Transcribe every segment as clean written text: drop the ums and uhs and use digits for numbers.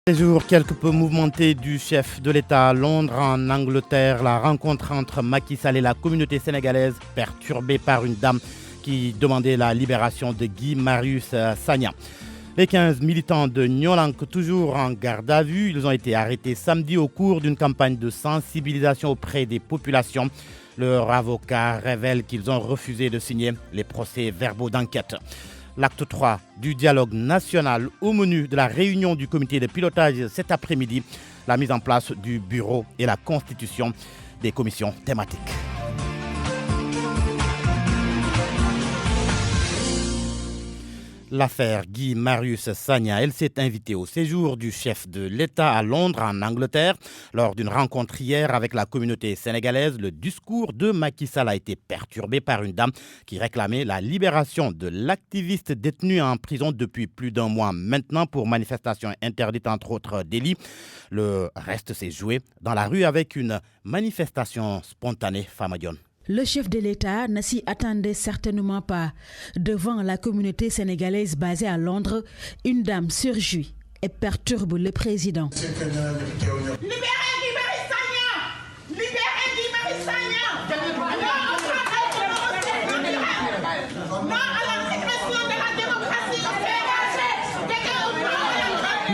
Séjour quelque peu mouvementé du chef de l'État à Londres, en Angleterre. La rencontre entre Macky Sall et la communauté sénégalaise perturbée par une dame qui demandait la libération de Guy Marius Sagna. Les 15 militants de Nyolank, toujours en garde à vue, ils ont été arrêtés samedi au cours d'une campagne de sensibilisation auprès des populations. Leur avocat révèle qu'ils ont refusé de signer les procès-verbaux d'enquête. L'acte 3 du dialogue national au menu de la réunion du comité de pilotage cet après-midi, la mise en place du bureau et la constitution des commissions thématiques. L'affaire Guy Marius Sagna, elle s'est invitée au séjour du chef de l'État à Londres, en Angleterre. Lors d'une rencontre hier avec la communauté sénégalaise, le discours de Macky Sall a été perturbé par une dame qui réclamait la libération de l'activiste détenu en prison depuis plus d'un mois maintenant pour manifestation interdite entre autres délits. Le reste s'est joué dans la rue avec une manifestation spontanée. Famadion. Le chef de l'État ne s'y attendait certainement pas. Devant la communauté sénégalaise basée à Londres, une dame surgit et perturbe le président. Libérez Guy Marius Sagna! Libérez Guy Marius Sagna! Non à la régression de la démocratie!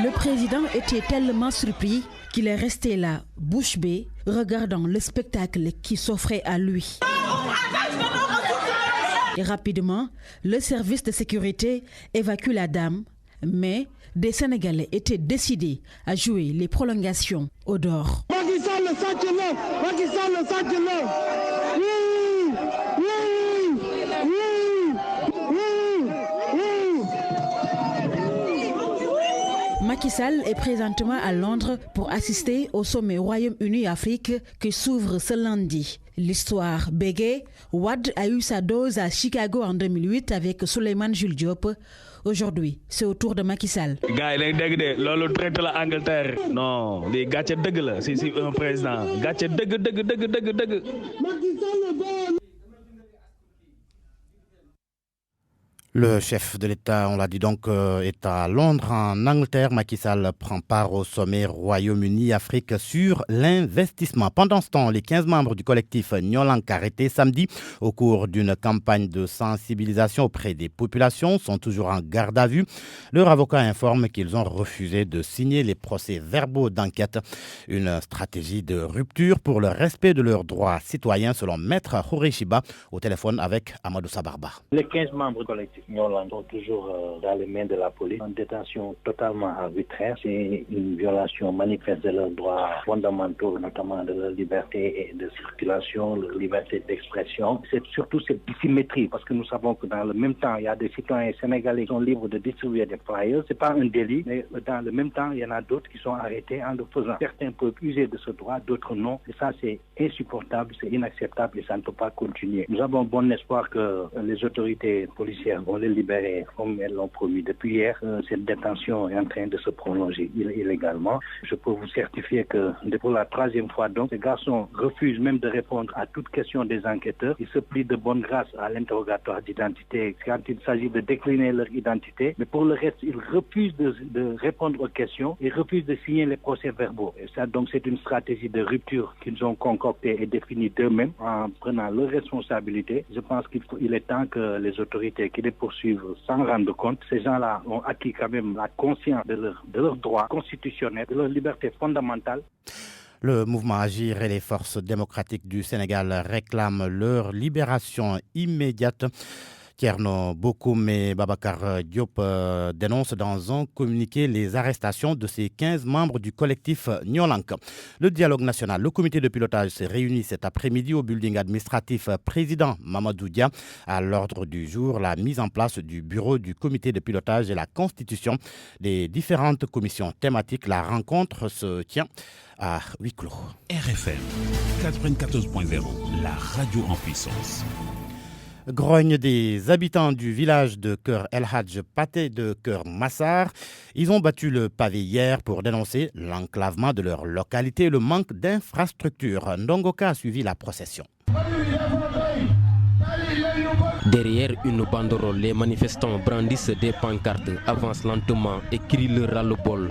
Le président était tellement surpris qu'il est resté là, bouche bée, regardant le spectacle qui s'offrait à lui. Et rapidement, le service de sécurité évacue la dame, mais des Sénégalais étaient décidés à jouer les prolongations au dehors. Macky Sall le sac-le! Macky Sall le sac-le! Oui! Oui! Oui! Oui! Macky Sall est présentement à Londres pour assister au sommet Royaume-Uni-Afrique qui s'ouvre ce lundi. L'histoire bégaye, Wade a eu sa dose à Chicago en 2008 avec Souleymane Jules Diop. Aujourd'hui, c'est au tour de Macky Sall. Gars, yi dégg de loolu traité la Angleterre. Non, lii gàcce dëgg la si un président. Gàcce dëgg. Macky Sall le bon! Le chef de l'État, on l'a dit donc, est à Londres, en Angleterre. Macky Sall prend part au sommet Royaume-Uni-Afrique sur l'investissement. Pendant ce temps, les 15 membres du collectif Nyolank arrêtés samedi au cours d'une campagne de sensibilisation auprès des populations sont toujours en garde à vue. Leur avocat informe qu'ils ont refusé de signer les procès-verbaux d'enquête. Une stratégie de rupture pour le respect de leurs droits citoyens, selon Maître Horeshiba, au téléphone avec Amadou Sabarba. Les 15 membres du collectif Nyolank sont toujours dans les mains de la police, en détention totalement arbitraire. C'est une violation manifeste de leurs droits fondamentaux, notamment de leur liberté de circulation, leur liberté d'expression. C'est surtout cette dissymétrie, parce que nous savons que dans le même temps, il y a des citoyens sénégalais qui sont libres de distribuer des flyers. C'est pas un délit, mais dans le même temps, il y en a d'autres qui sont arrêtés en le faisant. Certains peuvent user de ce droit, d'autres non. Et ça, c'est insupportable, c'est inacceptable et ça ne peut pas continuer. Nous avons bon espoir que les autorités policières vont les libérer comme elles l'ont promis. Depuis hier, cette détention est en train de se prolonger illégalement. Je peux vous certifier que pour la troisième fois, donc, ces garçons refusent même de répondre à toute question des enquêteurs. Ils se plient de bonne grâce à l'interrogatoire d'identité quand il s'agit de décliner leur identité. Mais pour le reste, ils refusent de répondre aux questions. Ils refusent de signer les procès-verbaux. Et ça, donc, c'est une stratégie de rupture qu'ils ont concoctée et définie d'eux-mêmes en prenant leurs responsabilités. Je pense qu'il est temps que les autorités qui les poursuivent s'en rendent compte. Ces gens-là ont acquis quand même la conscience de leurs droits constitutionnels, de leurs libertés fondamentales. Le mouvement Agir et les forces démocratiques du Sénégal réclament leur libération immédiate. Thierno Bokoum et Babacar Diop dénoncent dans un communiqué les arrestations de ces 15 membres du collectif Nyolank. Le dialogue national, le comité de pilotage s'est réuni cet après-midi au building administratif président Mamadou Dia. À l'ordre du jour, la mise en place du bureau du comité de pilotage et la constitution des différentes commissions thématiques. La rencontre se tient à huis clos. RFM 94.0, la radio en puissance. Grogne des habitants du village de Keur El Hadj Paté de Keur Massar. Ils ont battu le pavé hier pour dénoncer l'enclavement de leur localité et le manque d'infrastructures. Ndongoka a suivi la procession. Derrière une banderole, les manifestants brandissent des pancartes, avancent lentement et crient leur ras-le-bol.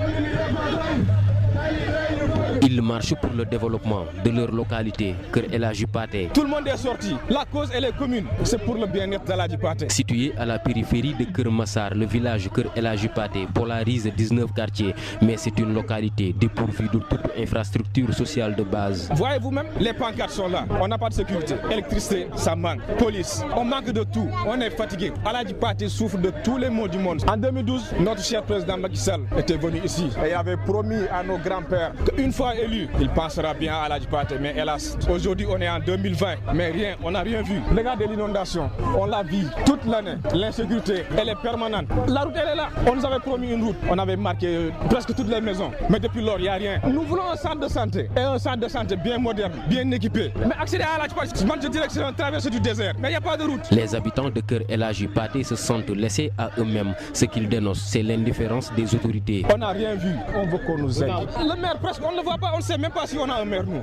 Ils marchent pour le développement de leur localité, Keur El Hadji Pathé. Tout le monde est sorti. La cause, elle est commune. C'est pour le bien-être d'El Hadji Pathé. Situé à la périphérie de Keur Massar, le village Keur El Hadji Pathé polarise 19 quartiers, mais c'est une localité dépourvue de toute infrastructure sociale de base. Voyez vous-même, les pancartes sont là. On n'a pas de sécurité. Électricité, ça manque. Police, on manque de tout. On est fatigué. El Hadji Pathé souffre de tous les maux du monde. En 2012, notre cher président Macky Sall était venu ici et avait promis à nos grands-pères qu'une fois élu, il pensera bien à El Hadji Pathé, mais hélas, aujourd'hui on est en 2020, mais rien, on n'a rien vu. Regardez l'inondation, on la vit toute l'année, l'insécurité, elle est permanente. La route elle est là, on nous avait promis une route, on avait marqué presque toutes les maisons, mais depuis lors il n'y a rien. Nous voulons un centre de santé, et un centre de santé bien moderne, bien équipé. Mais accéder à El Hadji Pathé, je dirais que c'est un traversée du désert, mais il n'y a pas de route. Les habitants de Keur El Hadji Pathé se sentent laissés à eux-mêmes. Ce qu'ils dénoncent, c'est l'indifférence des autorités. On n'a rien vu, on veut qu'on nous aide. Le maire presque, on ne le voit pas. On ne sait même pas si on a un maire, nous.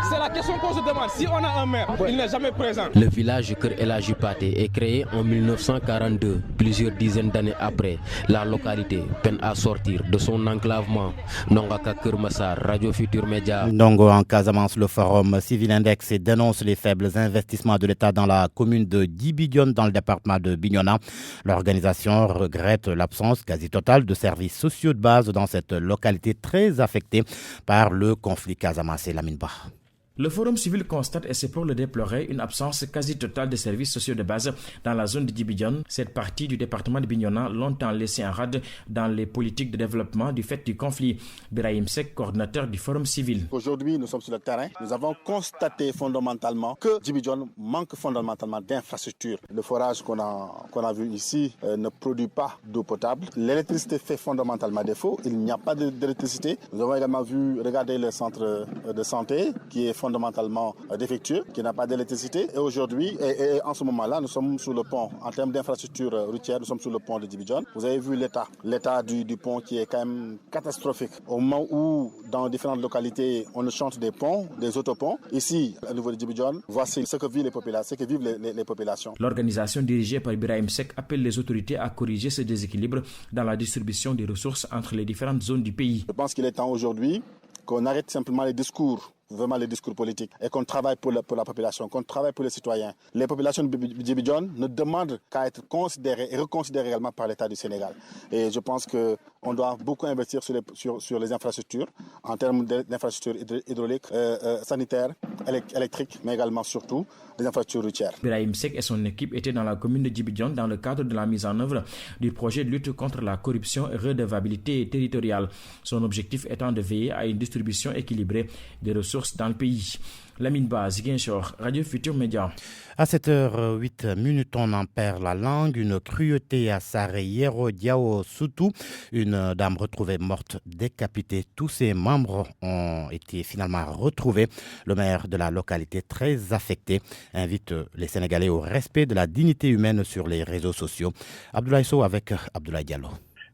C'est la question qu'on se demande. Si on a un maire, il n'est jamais présent. Le village Keur El Hadji Pathé est créé en 1942. Plusieurs dizaines d'années après, la localité peine à sortir de son enclavement. Nongaka Keur Massar, Radio Futur Média. Ndongo en Casamance, le Forum Civil Index dénonce les faibles investissements de l'État dans la commune de Djibidione dans le département de Bignona. L'organisation regrette l'absence quasi totale de services sociaux de base dans cette localité très affectée par le conflit Casamance et Laminba. Le Forum civil constate, et c'est pour le déplorer, une absence quasi totale de services sociaux de base dans la zone de Djibidione. Cette partie du département de Bignona, longtemps laissée en rade dans les politiques de développement du fait du conflit. Birahim Seck, coordinateur du Forum civil. Aujourd'hui, nous sommes sur le terrain. Nous avons constaté fondamentalement que Djibidione manque fondamentalement d'infrastructures. Le forage qu'on a vu ici ne produit pas d'eau potable. L'électricité fait fondamentalement défaut. Il n'y a pas d'électricité. Nous avons également vu, regardez le centre de santé qui est fondamentalement défectueux, qui n'a pas d'électricité. Et aujourd'hui, et en ce moment-là, nous sommes sur le pont. En termes d'infrastructure routière, nous sommes sur le pont de Djibidione. Vous avez vu l'état du pont qui est quand même catastrophique. Au moment où, dans différentes localités, on chante des ponts, des autoponts, ici, au niveau de Djibidione, voici ce que vivent les populations, ce que vivent les populations. L'organisation dirigée par Birahim Seck appelle les autorités à corriger ce déséquilibre dans la distribution des ressources entre les différentes zones du pays. Je pense qu'il est temps aujourd'hui qu'on arrête simplement les discours, vraiment les discours politiques, et qu'on travaille pour la population, qu'on travaille pour les citoyens. Les populations de Djibidione ne demandent qu'à être considérées et reconsidérées également par l'État du Sénégal. Et je pense qu'on doit beaucoup investir sur les infrastructures, en termes d'infrastructures hydrauliques, sanitaires, électriques, mais également surtout des infrastructures routières. Birahim Seck et son équipe étaient dans la commune de Djibidione dans le cadre de la mise en œuvre du projet de lutte contre la corruption et redevabilité territoriale. Son objectif étant de veiller à une distribution équilibrée des ressources dans le pays. Lamine Ba, Ziguinchor, Radio Futur Média. À 7h08, on en perd la langue. Une cruauté à Sareyero Diao Soutou. Une dame retrouvée morte décapitée. Tous ses membres ont été finalement retrouvés. Le maire de la localité, très affecté, invite les Sénégalais au respect de la dignité humaine sur les réseaux sociaux. Abdoulaye Sow avec Abdoulaye Diallo.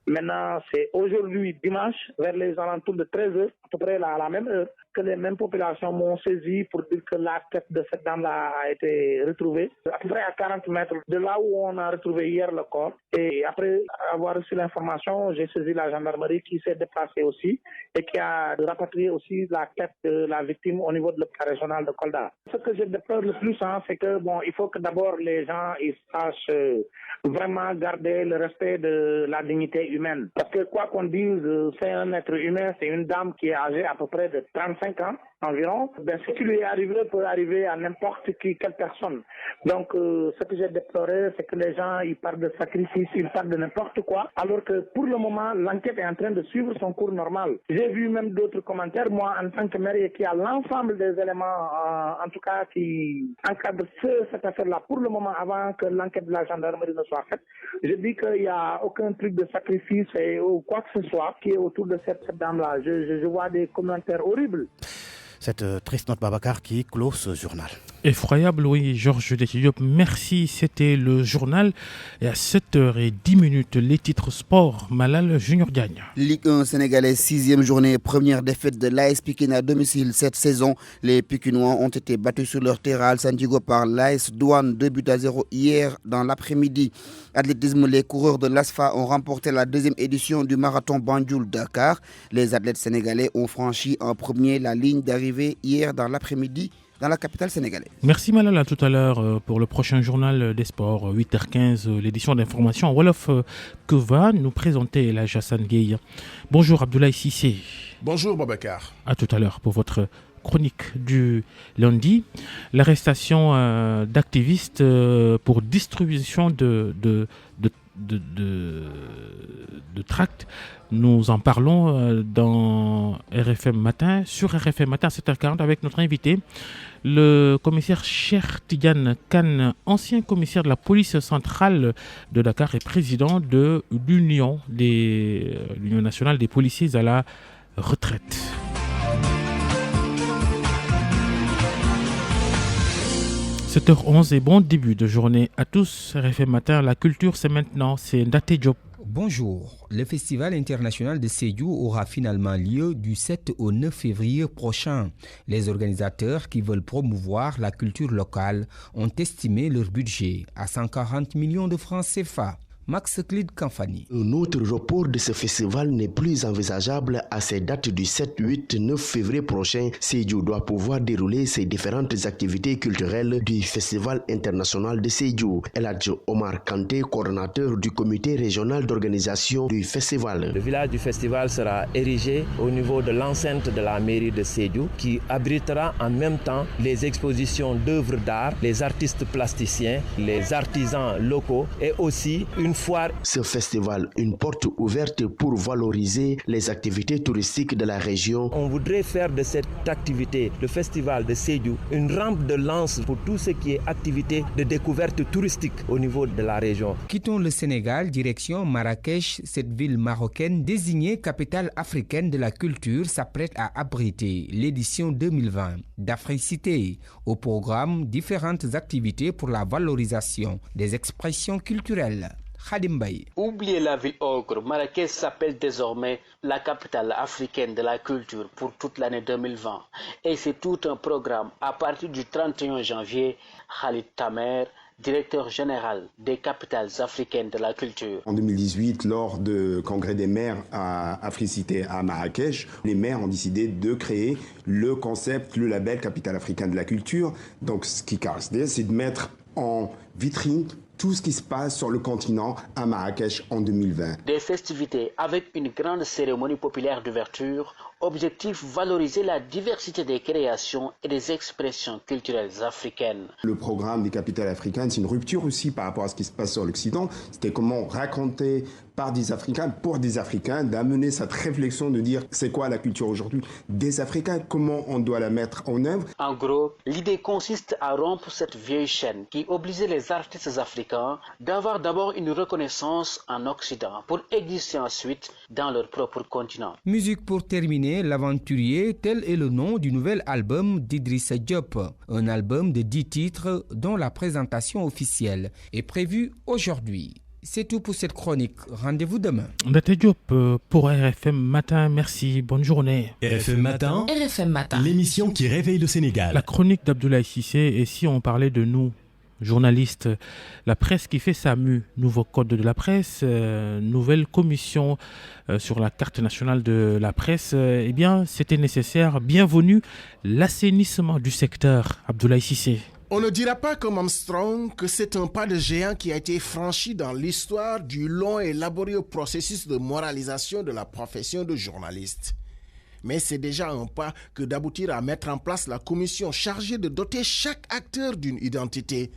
Maintenant, c'est aujourd'hui dimanche, vers les alentours de 13h, à peu près à la même heure, que les mêmes populations m'ont saisi pour dire que la tête de cette dame-là a été retrouvée, à peu près à 40 mètres de là où on a retrouvé hier le corps. Et après avoir reçu l'information, j'ai saisi la gendarmerie qui s'est déplacée aussi et qui a rapatrié aussi la tête de la victime au niveau de l'hôpital régional de Kolda. Ce que je déplore le plus, c'est que il faut que d'abord les gens ils sachent vraiment garder le respect de la dignité humaine. Parce que quoi qu'on dise, c'est un être humain, c'est une dame qui est âgée à peu près de 35 ans environ. Ce qui lui est arrivé peut arriver à n'importe qui, quelle personne. Donc ce que j'ai déploré, c'est que les gens ils parlent de sacrifice, ils parlent de n'importe quoi, alors que pour le moment, l'enquête est en train de suivre son cours normal. J'ai vu même d'autres commentaires, moi en tant que maire qui a l'ensemble des éléments, en tout cas qui encadrent cette affaire-là pour le moment avant que l'enquête de la gendarmerie ne soit faite. Je dis qu'il n'y a aucun truc de sacrifice ou quoi que ce soit qui est autour de cette dame-là. Je vois des commentaires horribles. Cette triste note, Babacar, qui clôt ce journal. Effroyable, oui, Georges Diop, merci. C'était le journal. Et à 7h10, les titres sport, Malal Junior Diagne. Ligue 1 sénégalaise, 6e journée, première défaite de l'AS Pikine à domicile cette saison. Les Pikinois ont été battus sur leur terrain à Santiago par l'AS Douane, 2-0 hier dans l'après-midi. Athlétisme, les coureurs de l'ASFA ont remporté la 2e édition du marathon Banjul-Dakar. Les athlètes sénégalais ont franchi en premier la ligne d'arrivée hier dans l'après-midi dans la capitale sénégalaise. Merci Malala, à tout à l'heure pour le prochain journal des sports, 8h15, l'édition d'information en Wolof que va nous présenter El Hadj Assane Gueye. Bonjour Abdoulaye Cissé. Bonjour Babacar. À tout à l'heure pour votre chronique du lundi. L'arrestation d'activistes pour distribution de tracts. Nous en parlons dans RFM Matin, sur RFM Matin à 7h40 avec notre invité, le commissaire Cheikh Tidiane Kane, ancien commissaire de la police centrale de Dakar et président de l'Union nationale des policiers à la retraite. « 7h11 et bon début de journée à tous. RFM Matin, la culture c'est maintenant, c'est Ndaté Diop. Bonjour. Le Festival international de Sédhiou aura finalement lieu du 7 au 9 février prochain. Les organisateurs qui veulent promouvoir la culture locale ont estimé leur budget à 140 millions de francs CFA. Max Clid Kamfani. Un autre report de ce festival n'est plus envisageable à ces dates du 7, 8, 9 février prochain. Sédhiou doit pouvoir dérouler ses différentes activités culturelles du Festival international de Sédhiou. El Hadj Omar Kanté, coordonnateur du comité régional d'organisation du festival. Le village du festival sera érigé au niveau de l'enceinte de la mairie de Sédhiou qui abritera en même temps les expositions d'œuvres d'art, les artistes plasticiens, les artisans locaux et aussi une foire. Ce festival, une porte ouverte pour valoriser les activités touristiques de la région. On voudrait faire de cette activité, le festival de Sédhiou, une rampe de lance pour tout ce qui est activité de découverte touristique au niveau de la région. Quittons le Sénégal, direction Marrakech. Cette ville marocaine désignée capitale africaine de la culture s'apprête à abriter l'édition 2020 d'Africité. Au programme, différentes activités pour la valorisation des expressions culturelles. Oubliez la ville ogre, Marrakech s'appelle désormais la capitale africaine de la culture pour toute l'année 2020. Et c'est tout un programme. À partir du 31 janvier, Khalid Tamer, directeur général des capitales africaines de la culture. En 2018, lors du congrès des maires à Africité à Marrakech, les maires ont décidé de créer le concept, le label capitale africaine de la culture. Donc ce qui caractérise, c'est de mettre en vitrine tout ce qui se passe sur le continent à Marrakech en 2020. Des festivités avec une grande cérémonie populaire d'ouverture. Objectif, valoriser la diversité des créations et des expressions culturelles africaines. Le programme des capitales africaines, c'est une rupture aussi par rapport à ce qui se passe sur l'Occident. C'était comment raconter par des Africains, pour des Africains, d'amener cette réflexion de dire c'est quoi la culture aujourd'hui des Africains, comment on doit la mettre en œuvre. En gros, l'idée consiste à rompre cette vieille chaîne qui obligeait les artistes africains d'avoir d'abord une reconnaissance en Occident pour exister ensuite dans leur propre continent. Musique pour terminer, l'aventurier, tel est le nom du nouvel album d'Idrissa Diop. Un album de 10 titres dont la présentation officielle est prévue aujourd'hui. C'est tout pour cette chronique. Rendez-vous demain. Ndaté Diop pour RFM Matin. Merci. Bonne journée. RFM Matin. RFM Matin. L'émission qui réveille le Sénégal. La chronique d'Abdoulaye Cissé. Et si on parlait de nous, journalistes, la presse qui fait sa mue, nouveau code de la presse, nouvelle commission sur la carte nationale de la presse, eh bien, c'était nécessaire. Bienvenue, l'assainissement du secteur. Abdoulaye Cissé. On ne dira pas comme Armstrong que c'est un pas de géant qui a été franchi dans l'histoire du long et laborieux processus de moralisation de la profession de journaliste. Mais c'est déjà un pas que d'aboutir à mettre en place la commission chargée de doter chaque acteur d'une identité.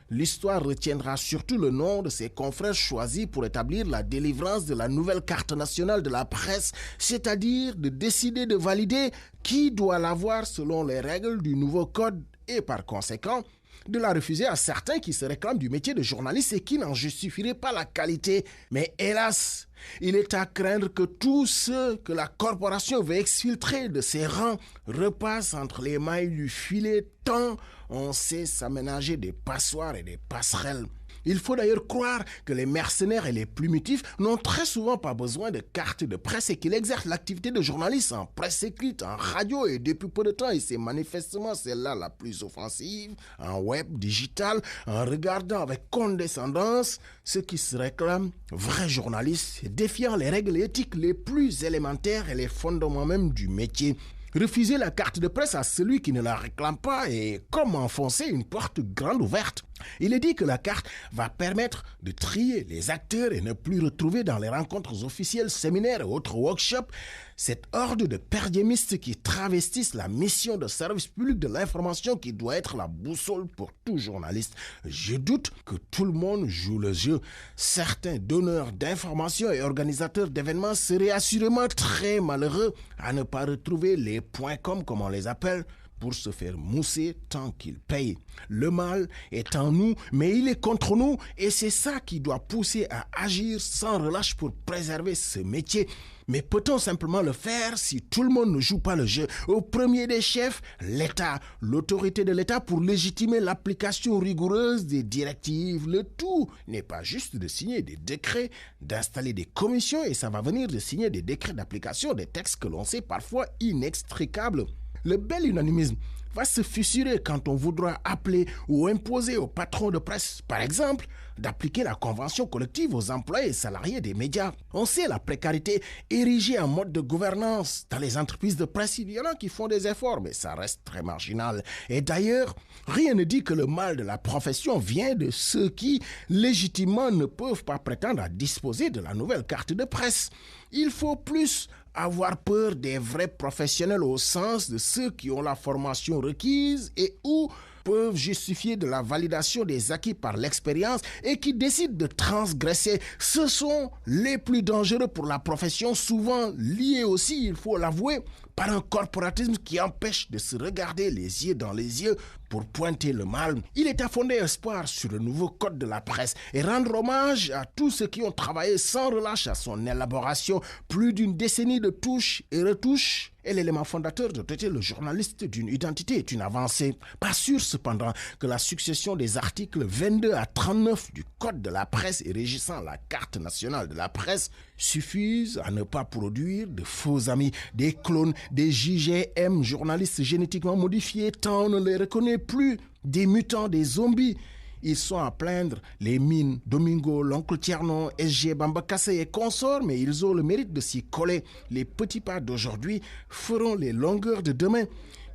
L'histoire retiendra surtout le nom de ses confrères choisis pour établir la délivrance de la nouvelle carte nationale de la presse, c'est-à-dire de décider de valider qui doit l'avoir selon les règles du nouveau code et par conséquent, de la refuser à certains qui se réclament du métier de journaliste et qui n'en justifieraient pas la qualité. Mais hélas, il est à craindre que tout ce que la corporation veut exfiltrer de ses rangs repasse entre les mailles du filet tant on sait s'aménager des passoires et des passerelles. Il faut d'ailleurs croire que les mercenaires et les plumitifs n'ont très souvent pas besoin de carte de presse et qu'ils exercent l'activité de journaliste en presse écrite, en radio et depuis peu de temps, et c'est manifestement celle-là la plus offensive, en web, digital, en regardant avec condescendance ceux qui se réclament vrais journalistes, défiant les règles éthiques les plus élémentaires et les fondements même du métier. Refuser la carte de presse à celui qui ne la réclame pas est comme enfoncer une porte grande ouverte. Il est dit que la carte va permettre de trier les acteurs et ne plus retrouver dans les rencontres officielles, séminaires et autres workshops cette horde de perdiémistes qui travestissent la mission de service public de l'information qui doit être la boussole pour tout journaliste. Je doute que tout le monde joue le jeu. Certains donneurs d'informations et organisateurs d'événements seraient assurément très malheureux à ne pas retrouver les points com, comme on les appelle, pour se faire mousser tant qu'ils payent. Le mal est en nous, mais il est contre nous et c'est ça qui doit pousser à agir sans relâche pour préserver ce métier. Mais peut-on simplement le faire si tout le monde ne joue pas le jeu? Au premier des chefs, l'État, l'autorité de l'État pour légitimer l'application rigoureuse des directives. Le tout n'est pas juste de signer des décrets, d'installer des commissions et ça va venir de signer des décrets d'application des textes que l'on sait parfois inextricables. Le bel unanimisme va se fissurer quand on voudra appeler ou imposer aux patrons de presse, par exemple, d'appliquer la convention collective aux employés et salariés des médias. On sait la précarité érigée en mode de gouvernance. Dans les entreprises de presse, il y en a qui font des efforts, mais ça reste très marginal. Et d'ailleurs, rien ne dit que le mal de la profession vient de ceux qui, légitimement, ne peuvent pas prétendre à disposer de la nouvelle carte de presse. Il faut plus avoir peur des vrais professionnels au sens de ceux qui ont la formation requise et ou peuvent justifier de la validation des acquis par l'expérience et qui décident de transgresser. Ce sont les plus dangereux pour la profession, souvent liés aussi, il faut l'avouer, par un corporatisme qui empêche de se regarder les yeux dans les yeux pour pointer le mal. Il est à fonder espoir sur le nouveau code de la presse et rendre hommage à tous ceux qui ont travaillé sans relâche à son élaboration. Plus d'une décennie de touches et retouches est l'élément fondateur de traiter le journaliste d'une identité est une avancée. Pas sûr cependant que la succession des articles 22 à 39 du code de la presse et régissant la carte nationale de la presse suffisent à ne pas produire de faux amis, des clones, des JGM, journalistes génétiquement modifiés, tant on ne les reconnaît plus, des mutants, des zombies. Ils sont à plaindre les mines, Domingo, l'oncle Tierno, SG, Bambakasse et consorts, mais ils ont le mérite de s'y coller. Les petits pas d'aujourd'hui feront les longueurs de demain.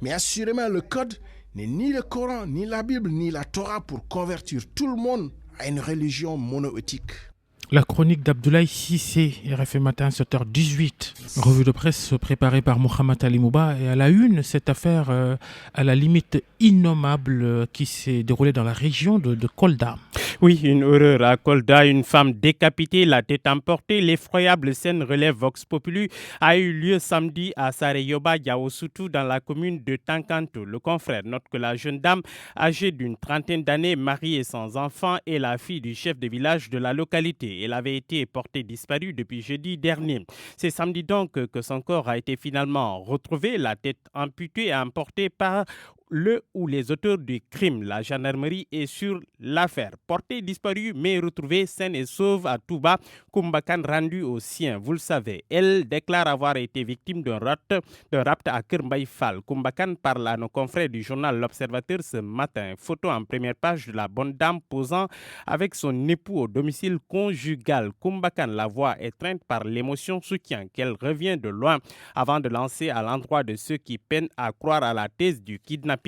Mais assurément, le code n'est ni le Coran, ni la Bible, ni la Torah pour convertir tout le monde à une religion monoéthique. La chronique d'Abdoulaye Cissé, RFM Matin, 7h18. Revue de presse préparée par Mohamed Ali Mouba. Et à la une, cette affaire à la limite innommable qui s'est déroulée dans la région de Kolda. Oui, une horreur à Kolda, une femme décapitée, la tête emportée. L'effroyable scène relève Vox Populi a eu lieu samedi à Sareyoba, Yaosutu, dans la commune de Tankanto. Le confrère note que la jeune dame, âgée d'une trentaine d'années, mariée sans enfant, est la fille du chef de village de la localité. Elle avait été portée disparue depuis jeudi dernier. C'est samedi donc que son corps a été finalement retrouvé, la tête amputée et emportée par le ou les auteurs du crime. La gendarmerie est sur l'affaire. Portée disparue mais retrouvée saine et sauve à Touba, Kumbakan rendu aux siens. Vous le savez, elle déclare avoir été victime d'un rapt à Kermbaï Fall. Kumbakan parle à nos confrères du journal L'Observateur ce matin. Photo en première page de la bonne dame posant avec son époux au domicile conjugal. Kumbakan, la voix étreinte par l'émotion, soutient qu'elle revient de loin avant de lancer à l'endroit de ceux qui peinent à croire à la thèse du kidnapping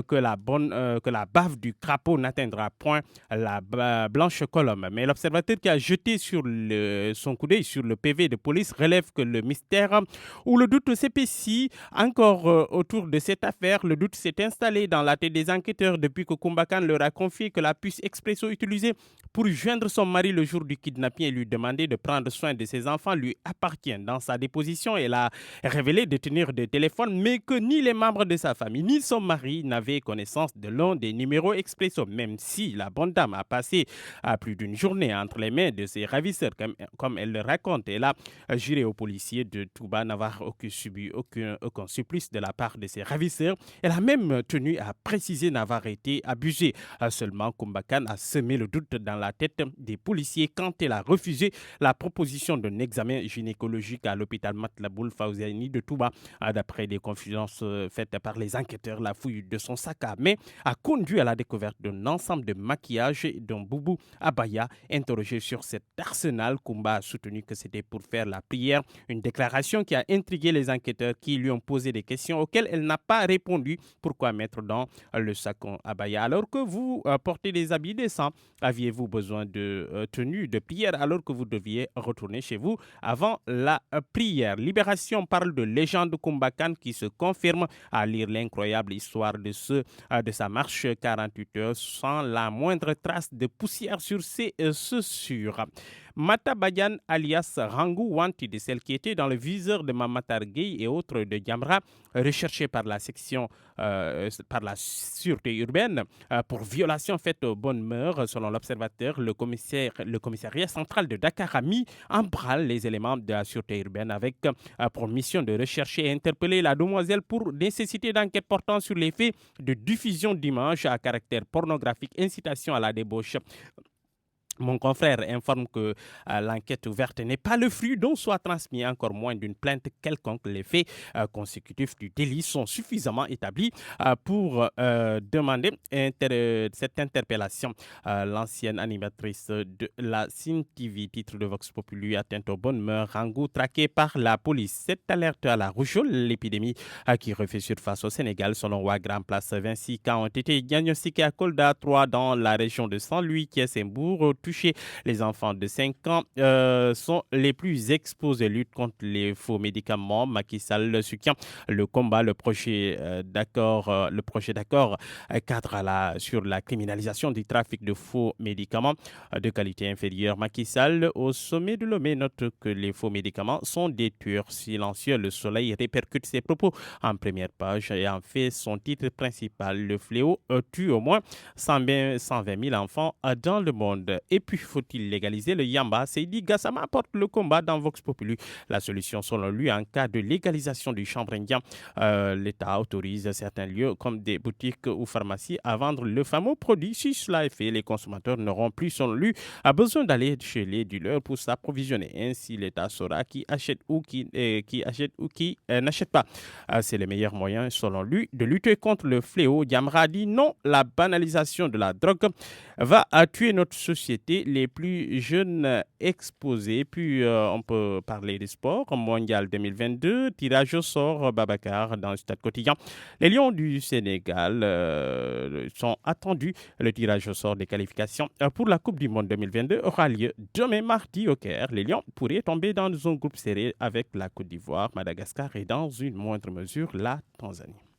que la baffe du crapaud n'atteindra point la blanche colombe. Mais l'observateur qui a jeté son coup d'œil sur le PV de police relève que le mystère ou le doute s'épaissit encore autour de cette affaire. Le doute s'est installé dans la tête des enquêteurs depuis que Kumbakan leur a confié que la puce expresso utilisée pour joindre son mari le jour du kidnapping et lui demander de prendre soin de ses enfants lui appartient. Dans sa déposition, elle a révélé détenir des téléphones, mais que ni les membres de sa famille, ni son son mari n'avait connaissance de l'un des numéros Expresso, même si la bonne dame a passé plus d'une journée entre les mains de ses ravisseurs, comme elle le raconte. Elle a juré aux policiers de Touba n'avoir subi aucun supplice de la part de ses ravisseurs. Elle a même tenu à préciser n'avoir été abusée. Seulement, Koumbakan a semé le doute dans la tête des policiers quand elle a refusé la proposition d'un examen gynécologique à l'hôpital Matlaboul Fawziani de Touba. D'après des confidences faites par les enquêteurs, la fouille de son sac à main a conduit à la découverte d'un ensemble de maquillage et d'un boubou abaya. Interrogé sur cet arsenal, Koumba a soutenu que c'était pour faire la prière. Une déclaration qui a intrigué les enquêteurs qui lui ont posé des questions auxquelles elle n'a pas répondu. Pourquoi mettre dans le sac abaya alors que vous portez des habits décents? Aviez-vous besoin de tenue de prière alors que vous deviez retourner chez vous avant la prière? Libération parle de légende Koumbakan qui se confirme à lire l'incroyable histoire de sa marche 48 heures sans la moindre trace de poussière sur ses chaussures. Mata Badian alias Rangou Wanti, de celle qui était dans le viseur de Mamatar Gueye et autres de Djamra, recherchée par la section, par la sûreté urbaine pour violation faite aux bonnes mœurs. Selon l'observateur, le commissariat central de Dakar a mis en branle les éléments de la sûreté urbaine avec pour mission de rechercher et interpeller la demoiselle pour nécessité d'enquête portant sur les faits de diffusion d'images à caractère pornographique, incitation à la débauche. Mon confrère informe que l'enquête ouverte n'est pas le fruit dont soit transmis, encore moins d'une plainte quelconque. Les faits consécutifs du délit sont suffisamment établis pour demander cette interpellation. L'ancienne animatrice de la Cine TV, titre de Vox Populi, atteinte aux bonnes mœurs, Rangou traquée par la police. Cette alerte à la rougeole, l'épidémie qui refait surface au Sénégal, selon Wagram, place 26 cas ont été diagnostiqués à Kolda, 3 dans la région de Saint-Louis, Kiessembourg. Les enfants de 5 ans sont les plus exposés. Lutte contre les faux médicaments. Macky Sall soutient le combat, le projet d'accord cadre sur la criminalisation du trafic de faux médicaments de qualité inférieure. Macky Sall, au sommet de Lomé, note que les faux médicaments sont des tueurs silencieux. Le Soleil répercute ses propos en première page et en fait son titre principal. Le fléau tue au moins 120 000 enfants dans le monde. Et puis, faut-il légaliser le yamba? Seydi Gassama apporte le combat dans Vox Populi. La solution, selon lui, en cas de légalisation du chanvre indien, l'État autorise certains lieux, comme des boutiques ou pharmacies, à vendre le fameux produit. Si cela est fait, les consommateurs n'auront plus, selon lui, besoin d'aller chez les dealers pour s'approvisionner. Ainsi, l'État saura qui achète ou qui n'achète pas. C'est le meilleur moyen, selon lui, de lutter contre le fléau. Diamra dit non, la banalisation de la drogue va tuer notre société. Les plus jeunes exposés. Puis on peut parler des sports. Mondial 2022, tirage au sort, Babacar dans le Stade Quotidien. Les Lions du Sénégal sont attendus. Le tirage au sort des qualifications pour la Coupe du Monde 2022 aura lieu demain mardi au Caire. Les Lions pourraient tomber dans un groupe serré avec la Côte d'Ivoire, Madagascar et dans une moindre mesure la Tanzanie.